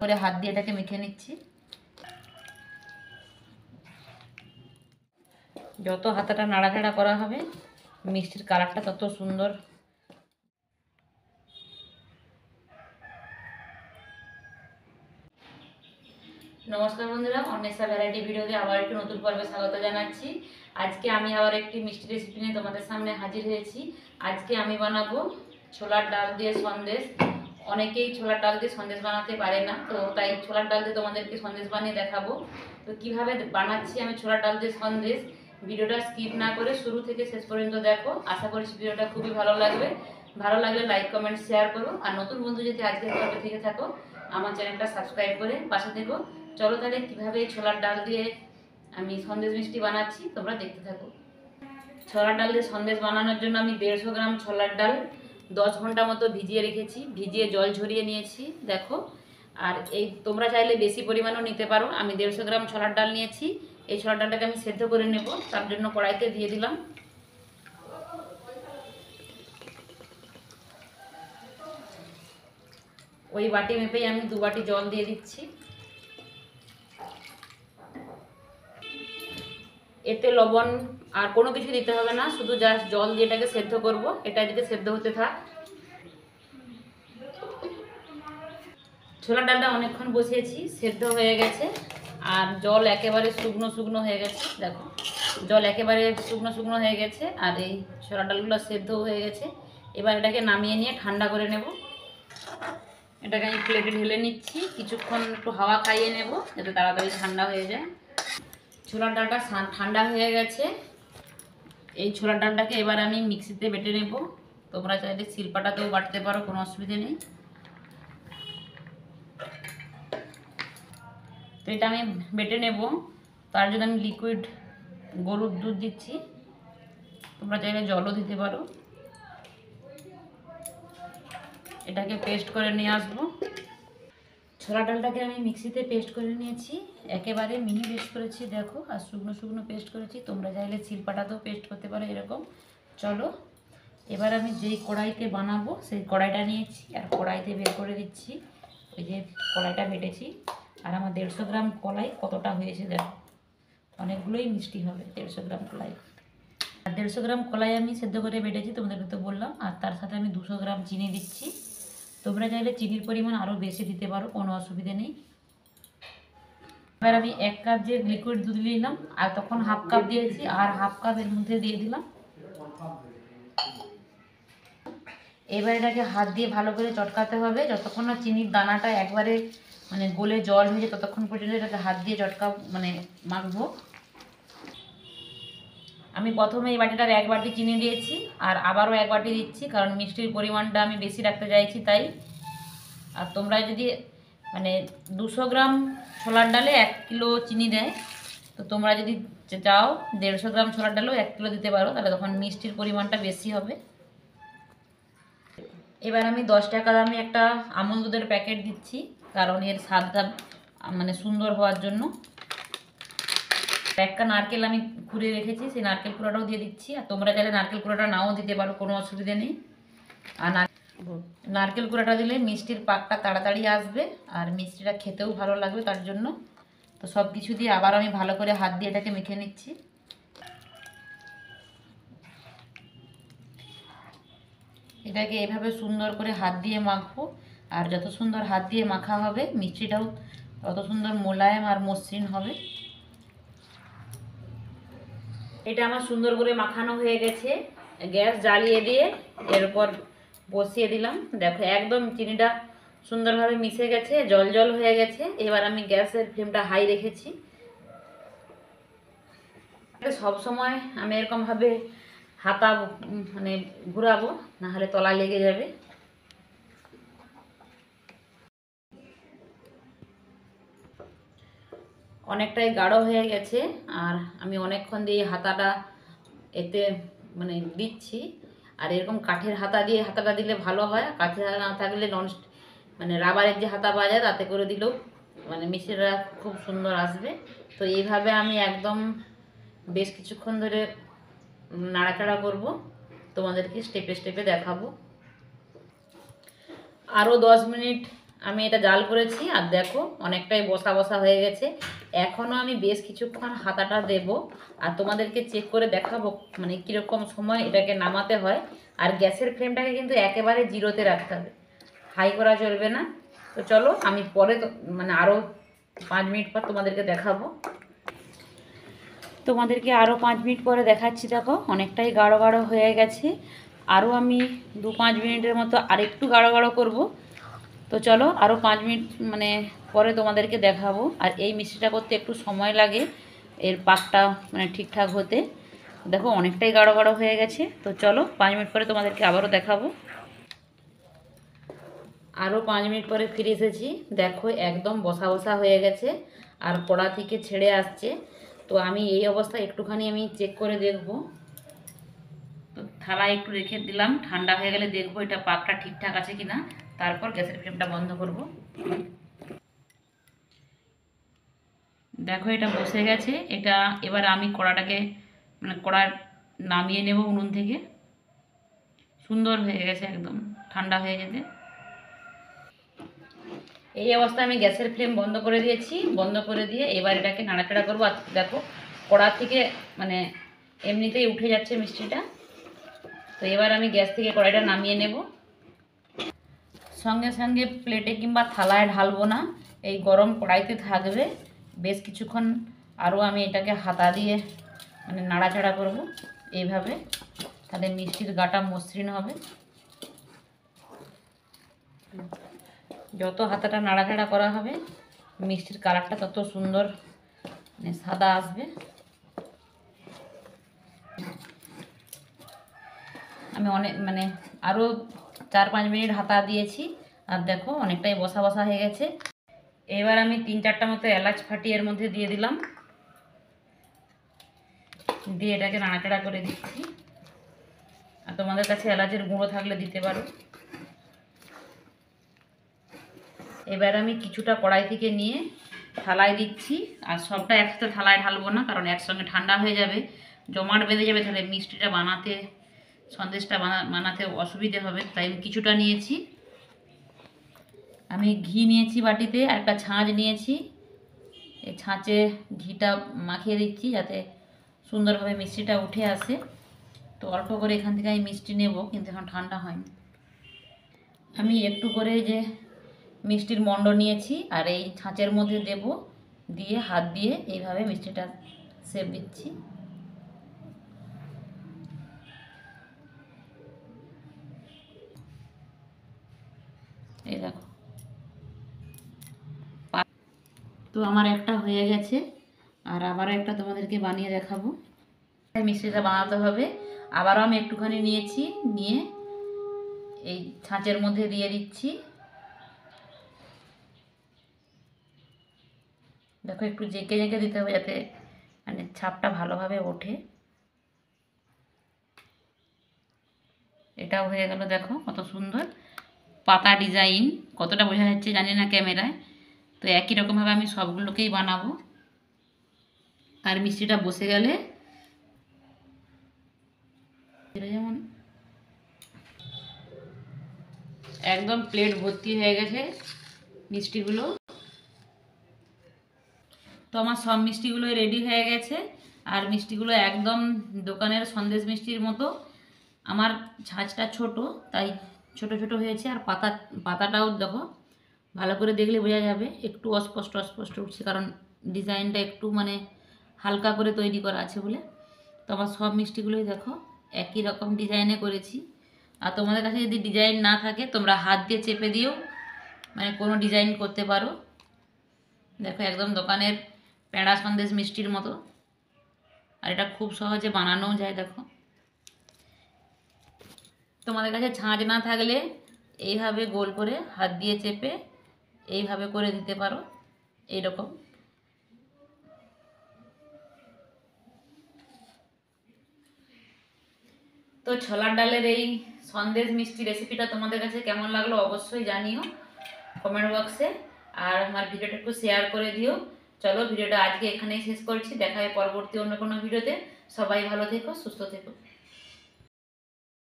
করে হাত দিয়ে এটাকে মেখে নিচ্ছি। যত হাতাটা নাড়াচাড়া করা হবে মিষ্টির কালারটা তত সুন্দর। নমস্কার বন্ধুরা, অন্বেষা ভ্যারাইটি ভিডিওতে আবার একটি নতুন পর্বে স্বাগত জানাচ্ছি। আজকে আমি আবার একটি মিষ্টি রেসিপি নিয়ে তোমাদের সামনে হাজির হয়েছি। আজকে আমি বানাবো ছোলার ডাল দিয়ে সন্দেশ। অনেকেই ছোলার ডাল দিয়ে সন্দেশ বানাতে পারে না, তো তাই ছোলার ডাল দিয়ে তোমাদেরকে সন্দেশ বানিয়ে দেখাবো। তো কিভাবে বানাচ্ছি আমি ছোলার ডাল দিয়ে সন্দেশ, ভিডিওটা স্কিপ না করে শুরু থেকে শেষ পর্যন্ত দেখো। আশা করছি ভিডিওটা খুবই ভালো লাগবে। ভালো লাগলে লাইক কমেন্ট শেয়ার করো, আর নতুন বন্ধু যদি আজকের পর্বে থেকে থাকো আমার চ্যানেলটা সাবস্ক্রাইব করে পাশে থেকো। চলো তাহলে কীভাবে ছোলার ডাল দিয়ে আমি সন্দেশ মিষ্টি বানাচ্ছি তোমরা দেখতে থাকো। ছোলার ডাল দিয়ে সন্দেশ বানানোর জন্য আমি 150 গ্রাম ছোলার ডাল 10 ঘন্টা মতো ভিজিয়ে রেখেছি, ভিজিয়ে জল ঝরিয়ে নিয়েছি দেখো। আর এই তোমরা চাইলে বেশি পরিমাণও নিতে পারো। আমি 150 গ্রাম ছোলার ডাল নিয়েছি। এই ছোলার ডালটাকে আমি সেদ্ধ করে নেব, তার জন্য কড়াইতে দিয়ে দিলাম। ওই বাটি মেপেই আমি 2 বাটি জল দিয়ে দিচ্ছি। এতে লবণ আর কোনো কিছু দিতে হবে না, শুধু জাস্ট জল দিয়ে এটাকে সেদ্ধ করব। এটা এদিকে সেদ্ধ হতে থাক। ছোলার ডালটা অনেকক্ষণ বসিয়েছি, সেদ্ধ হয়ে গেছে আর জল একেবারে শুকনো শুকনো হয়ে গেছে দেখো। জল একেবারে শুকনো শুকনো হয়ে গেছে আর এই ছোলার ডালগুলো সেদ্ধ হয়ে গেছে। এবার এটাকে নামিয়ে নিয়ে ঠান্ডা করে নেব। এটাকে আমি প্লেটে ঢেলে নিচ্ছি, কিছুক্ষণ একটু হাওয়া খাইয়ে নেব যাতে তাড়াতাড়ি ঠান্ডা হয়ে যায়। ছোলার ডালটা ঠান্ডা হয়ে গেছে। এই ছোলার ডালটাকে এবার আমি মিক্সিতে বেটে নেব। তোমরা চাইলে শিলপাটাতেও বাটতে পারো, কোনো অসুবিধা নেই। তো এটা আমি বেটে নেব, তার জন্য আমি লিকুইড গরুর দুধ দিচ্ছি। তোমরা চাইলে জলও দিতে পারো। এটাকে পেস্ট করে নিয়ে আসবো। ছোলা ডালটাকে আমি মিক্সিতে পেস্ট করে নিয়েছি, একেবারে মিহি পেস্ট করেছি দেখো, আর শুকনো শুকনো পেস্ট করেছি। তোমরা চাইলে শিলপাটাতেও পেস্ট করতে পারো এরকম। চলো এবার আমি যেই কড়াইতে বানাবো সেই কড়াইটা নিয়েছি আর কড়াইতে বের করে দিচ্ছি ওই যে কড়াইটা বেটেছি। আর আমার 150 গ্রাম কলাই কতটা হয়েছে দেখো, অনেকগুলোই মিষ্টি হবে 150 গ্রাম কলাই। আর 150 গ্রাম কলাই আমি সেদ্ধ করে বেটেছি তোমাদেরকে তো বললাম। আর তার সাথে আমি 200 গ্রাম চিনি দিচ্ছি। তোমরা চাইলে চিনির পরিমাণ আরও বেশি দিতে পারো, কোনো অসুবিধে নেই। এবার আমি 1 কাপ যে লিকুইড দুধ নিলাম আর তখন হাফ কাপ দিয়েছি, আর হাফ কাপ এর মধ্যে দিয়ে দিলাম। এবার এটাকে হাত দিয়ে ভালো করে চটকাতে হবে যতক্ষণ না চিনির দানাটা একবারে মানে গলে জল হয়ে ততক্ষণ পর্যন্ত এটাকে হাত দিয়ে মাখবো। আমি প্রথমে এই বাটিটার 1 বাটি চিনি দিয়েছি আর আবারও 1 বাটি দিচ্ছি, কারণ মিষ্টির পরিমাণটা আমি বেশি রাখতে চাইছি তাই। আর তোমরা যদি মানে 200 গ্রাম ছোলার ডালে 1 কিলো চিনি দেয়, তো তোমরা যদি চাও 150 গ্রাম ছোলার ডালেও 1 কিলো দিতে পারো, তাহলে তখন মিষ্টির পরিমাণটা বেশি হবে। এবার আমি 10 টাকার আমি একটা আমুল দুধের প্যাকেট দিচ্ছি, কারণ এর স্বাদটা মানে সুন্দর হওয়ার জন্য। একটা নারকেল আমি কুড়িয়ে রেখেছি, সেই নারকেল কুড়াটাও দিয়ে দিচ্ছি। আর তোমরা চাইলে নারকেল কুড়াটা নাও দিতে পারো, কোনো অসুবিধা নেই। আর নারকেল কুড়াটা দিলে মিষ্টির পাকটা তাড়াতাড়ি আসবে আর মিষ্টিটা খেতেও ভালো লাগবে তার জন্য। তো সব কিছু দিয়ে আবার আমি ভালো করে হাত দিয়ে এটাকে মেখে নিচ্ছি। এটাকে এভাবে সুন্দর করে হাত দিয়ে মাখবো, আর যত সুন্দর হাত দিয়ে মাখা হবে মিষ্টিটাও তত সুন্দর মোলায়েম আর মসৃণ হবে। এটা আমার সুন্দর করে মাখানো হয়ে গেছে। গ্যাস জ্বালিয়ে দিয়ে এর উপর বসিয়ে দিলাম দেখো, একদম চিনিটা সুন্দরভাবে মিশে গেছে, জল জল হয়ে গেছে। এবার আমি গ্যাসের ফ্লেমটা হাই রেখেছি। সব সময় আমি এরকমভাবে হাতা মানে ঘুরাবো, না হলে তলায় লেগে যাবে। অনেকটাই গাঢ় হয়ে গেছে আর আমি অনেকক্ষণ দিয়ে হাতাটা এতে মানে দিচ্ছি। আর এরকম কাঠের হাতা দিয়ে হাতাটা দিলে ভালো হয়, কাঠের হাতা না থাকলে মানে রাবারের যে হাতা পাওয়া যায় তাতে করে দিলেও মানে মিষ্টিটা খুব সুন্দর আসবে। তো এইভাবে আমি একদম বেশ কিছুক্ষণ ধরে নাড়াচাড়া করব, তোমাদেরকে স্টেপে স্টেপে দেখাবো। আরও 10 মিনিট আমি এটা জাল করেছি আর দেখো অনেকটাই বসা বসা হয়ে গেছে। এখনও আমি বেশ কিছুক্ষণ হাতাটা দেব আর তোমাদেরকে চেক করে দেখাবো মানে কীরকম সময় এটাকে নামাতে হয়। আর গ্যাসের ফ্লেমটাকে কিন্তু একেবারে জিরোতে রাখতে হবে, হাই করা চলবে না। তো চলো আমি পরে মানে আরও 5 মিনিট পর তোমাদেরকে দেখাবো। তোমাদেরকে আরও 5 মিনিট পরে দেখাচ্ছি। দেখো অনেকটাই গাঢ় গাঢ় হয়ে গেছে। আরও আমি 2-5 মিনিটের মতো আরেকটু গাঢ় গাঢ় করবো। তো চলো আরও 5 মিনিট মানে পরে তোমাদেরকে দেখাবো। আর এই মিষ্টিটা করতে একটু সময় লাগে, এর পাকটা মানে ঠিকঠাক হতে। দেখো অনেকটাই গাঢ় গাঢ় হয়ে গেছে। তো চলো 5 মিনিট পরে তোমাদেরকে আবারও দেখাবো। আরও 5 মিনিট পরে ফিরে এসেছি। দেখো একদম বসা বসা হয়ে গেছে আর কড়া থেকে ছেড়ে আসছে। তো আমি এই অবস্থায় একটুখানি আমি চেক করে দেখব। তো থালায় একটু রেখে দিলাম, ঠান্ডা হয়ে গেলে দেখবো এটা পাকটা ঠিকঠাক আছে কিনা, তারপর গ্যাসের ফ্লেমটা বন্ধ করব। দেখো এটা বসে গেছে। এটা এবার আমি কড়াটাকে মানে কড়া নামিয়ে নেব উনুন থেকে। সুন্দর হয়ে গেছে, একদম ঠান্ডা হয়ে যেতে। এই অবস্থায় আমি গ্যাসের ফ্লেম বন্ধ করে দিয়েছি। বন্ধ করে দিয়ে এবার এটাকে নাড়াচাড়া করবো। আর দেখো কড়া থেকে মানে এমনিতেই উঠে যাচ্ছে মিষ্টিটা। তো এবার আমি গ্যাস থেকে কড়াইটা নামিয়ে নেব। সঙ্গে সঙ্গে প্লেটে কিংবা থালায় ঢালবো না, এই গরম কড়াইতে থাকবে বেশ কিছুক্ষণ। আরও আমি এটাকে হাতা দিয়ে মানে নাড়াচাড়া করব এইভাবে, তাহলে মিষ্টির গাটা মসৃণ হবে। যত হাতাটা নাড়াচাড়া করা হবে মিষ্টির কালারটা তত সুন্দর মানে সাদা আসবে। আমি অনেক মানে আরও 4-5 মিনিট হাতা দিয়েছি আর দেখো অনেকটাই বসা বসা হয়ে গেছে। এবার আমি 3-4টা মতো এলাচ ফাটিয়ে এর মধ্যে দিয়ে দিলাম, দিয়ে এটাকে নাড়াচাড়া করে দিচ্ছি। আর তোমাদের কাছে এলাচের গুঁড়ো থাকলে দিতে পারো। এবার আমি কিছুটা কড়াই থেকে নিয়ে থালায় দিচ্ছি। আর সবটা একসাথে থালায় ঢালবো না, কারণ একসঙ্গে ঠান্ডা হয়ে যাবে, জমাট বেঁধে যাবে, তাহলে মিষ্টিটা বানাতে সন্দেশটা বানাতে অসুবিধে হবে। তাই আমি কিছুটা নিয়েছি। আমি ঘি নিয়েছি বাটিতে, আর একটা ছাঁচ নিয়েছি। এই ছাঁচে ঘিটা মাখিয়ে দিচ্ছি যাতে সুন্দরভাবে মিষ্টিটা উঠে আসে। তো অল্প করে এখান থেকে আমি মিষ্টি নেব, কিন্তু এখন ঠান্ডা হয়নি। আমি একটু করে যে মিষ্টির মণ্ড নিয়েছি আর এই ছাঁচের মধ্যে দেব, দিয়ে হাত দিয়ে এইভাবে মিষ্টিটা শেপ দিচ্ছি। এই দেখো, তো আমার একটা হয়ে গেছে আর আবারও একটা তোমাদেরকে বানিয়ে দেখাবো। মিষ্টিটা বানাতে হবে। আবারও আমি একটুখানি নিয়েছি, নিয়ে এই ছাঁচের মধ্যে দিয়ে দিচ্ছি। দেখো একটু জেঁকে জেঁকে দিতে হবে যাতে মানে ছাপটা ভালোভাবে ওঠে। এটাও হয়ে গেল। দেখো কত সুন্দর পাতা ডিজাইন, কতটা বোঝা যাচ্ছে জানি না ক্যামেরায়। তো একই রকমভাবে আমি সবগুলোকেই বানাবো। আর মিষ্টিটা বসে গেলে যেমন একদম প্লেট ভর্তি হয়ে গেছে মিষ্টিগুলো। তো আমার সব মিষ্টিগুলোই রেডি হয়ে গেছে। আর মিষ্টিগুলো একদম দোকানের সন্দেশ মিষ্টির মতো। আমার ছাঁচটা ছোট, তাই ছোট ছোট হয়েছে। আর পাতাটাও দেখো ভালো করে দেখলে বোঝা যাবে একটু অস্পষ্ট অস্পষ্ট উঠছে, কারণ ডিজাইনটা একটু মানে হালকা করে তৈরি করা আছে বলে। তো আমার সব মিষ্টিগুলোই দেখো একই রকম ডিজাইনে করেছি। আর তোমাদের কাছে যদি ডিজাইন না থাকে তোমরা হাত দিয়ে চেপে দিয়েও মানে কোনো ডিজাইন করতে পারো। দেখো একদম দোকানের প্যাঁড়া সন্দেশ মিষ্টির মতো। আর এটা খুব সহজে বানানোও যায়। দেখো তোমাদের কাছে ছাঁচ না থাকলে এইভাবে গোল করে হাত দিয়ে চেপে এইভাবে করে দিতে পারো এইরকম। তো ছোলার ডালের এই সন্দেশ মিষ্টি রেসিপিটা তোমাদের কাছে কেমন লাগলো অবশ্যই জানিও কমেন্ট বক্সে। আর আমার ভিডিওটা একটু শেয়ার করে দিও। চলো ভিডিওটা আজকে এখানেই শেষ করছি, দেখা হয় পরবর্তী অন্য কোনো ভিডিওতে। সবাই ভালো থেকো, সুস্থ থেকো।